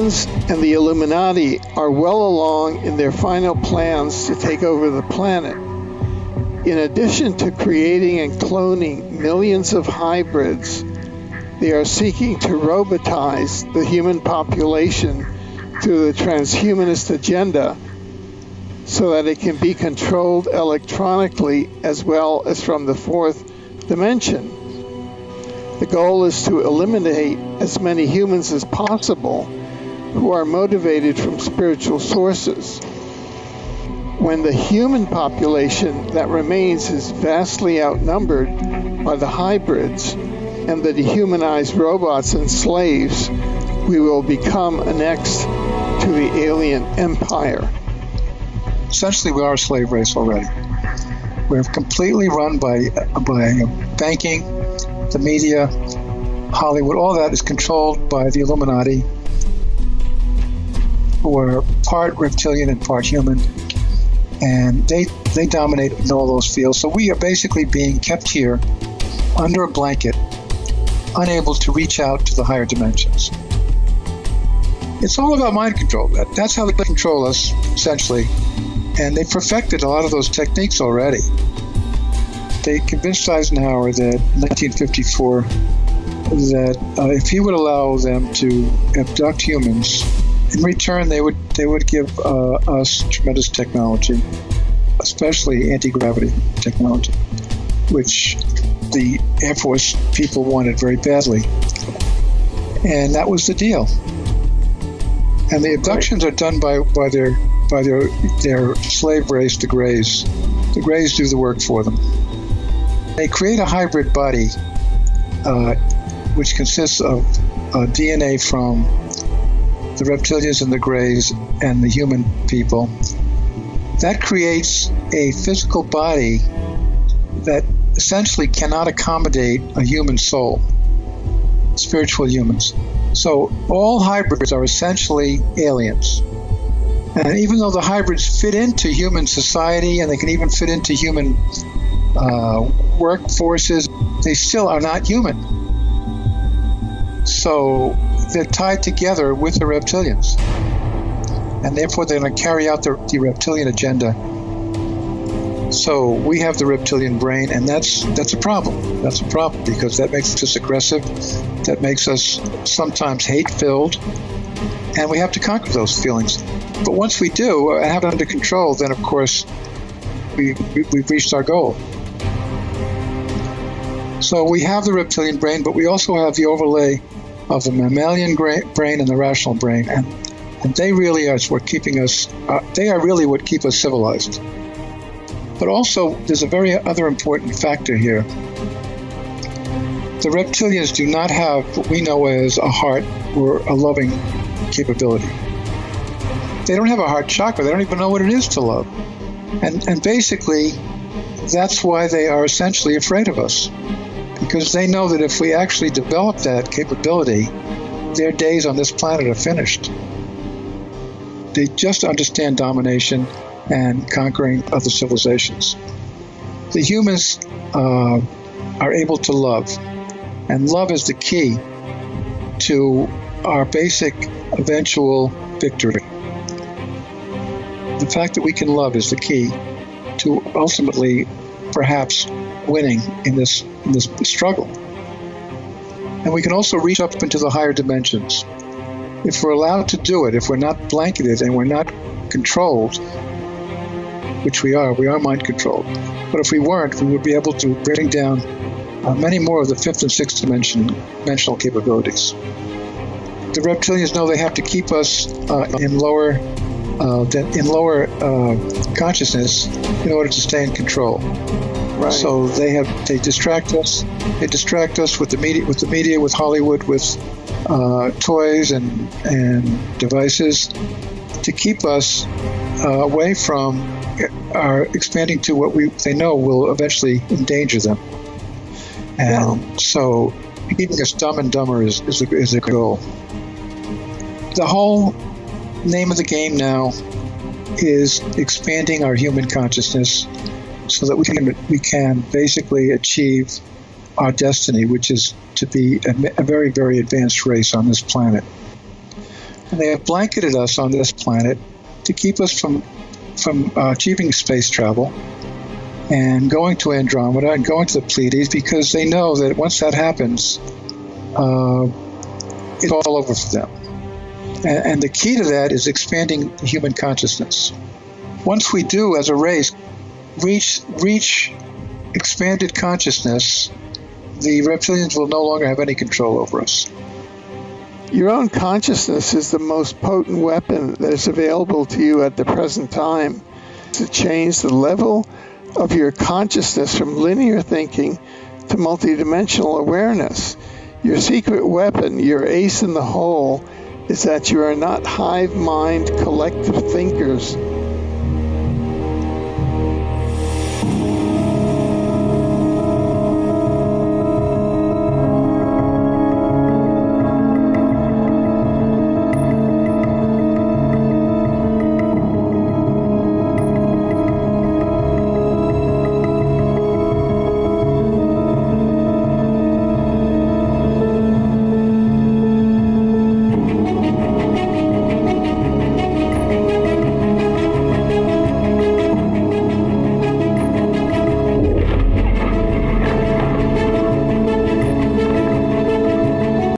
reptilians and the Illuminati are well along in their final plans to take over the planet. In addition to creating and cloning millions of hybrids, they are seeking to robotize the human population through the transhumanist agenda so that it can be controlled electronically as well as from the fourth dimension. The goal is to eliminate as many humans as possible who are motivated from spiritual sources. When the human population that remains is vastly outnumbered by the hybrids and the dehumanized robots and slaves, we will become annexed to the alien empire. Essentially, we are a slave race already. We're completely run by banking, the media, Hollywood. All that is controlled by the Illuminati, who are part reptilian and part human, and they dominate in all those fields. So we are basically being kept here under a blanket, unable to reach out to the higher dimensions. It's all about mind control. That's how they control us, essentially. And they perfected a lot of those techniques already. They convinced Eisenhower that in 1954 that if he would allow them to abduct humans, in return they would give us tremendous technology, especially anti-gravity technology, which the Air Force people wanted very badly. And that was the deal. And the abductions are done by their slave race, the Greys. The Greys do the work for them. They create a hybrid body, which consists of DNA from the reptilians and the Greys and the human people. That creates a physical body that essentially cannot accommodate a human soul, spiritual humans. So all hybrids are essentially aliens. And even though the hybrids fit into human society and they can even fit into human workforces, they still are not human. So they're tied together with the reptilians. And therefore they're going to carry out the reptilian agenda. So we have the reptilian brain, and that's a problem. That's a problem because that makes us aggressive, that makes us sometimes hate-filled, and we have to conquer those feelings. But once we do and have it under control, then of course we've reached our goal. So we have the reptilian brain, but we also have the overlay of the mammalian brain and the rational brain, and they really are what keeping us. They are really what keep us civilized. But also, there's a very other important factor here. The reptilians do not have what we know as a heart or a loving capability. They don't have a heart chakra. They don't even know what it is to love. And basically, that's why they are essentially afraid of us. Because they know that if we actually develop that capability, their days on this planet are finished. They just understand domination and conquering other civilizations. The humans are able to love, and love is the key to our basic eventual victory. The fact that we can love is the key to ultimately perhaps winning in this struggle. And we can also reach up into the higher dimensions. If we're allowed to do it, if we're not blanketed and we're not controlled, which we are mind controlled. But if we weren't, we would be able to bring down many more of the fifth and sixth dimensional capabilities. The reptilians know they have to keep us in lower consciousness in order to stay in control. Right. So they distract us. They distract us with the media, with Hollywood, with toys and devices to keep us away from are expanding to what they know will eventually endanger them. And so keeping us dumb and dumber is the goal. The whole name of the game now is expanding our human consciousness so that we can basically achieve our destiny, which is to be a very, very advanced race on this planet. And they have blanketed us on this planet to keep us from achieving space travel and going to Andromeda and going to the Pleiades, because they know that once that happens, it's all over for them. And the key to that is expanding the human consciousness. Once we do, as a race, reach expanded consciousness, the reptilians will no longer have any control over us. Your own consciousness is the most potent weapon that is available to you at the present time to change the level of your consciousness from linear thinking to multidimensional awareness. Your secret weapon, your ace in the hole, is that you are not hive mind collective thinkers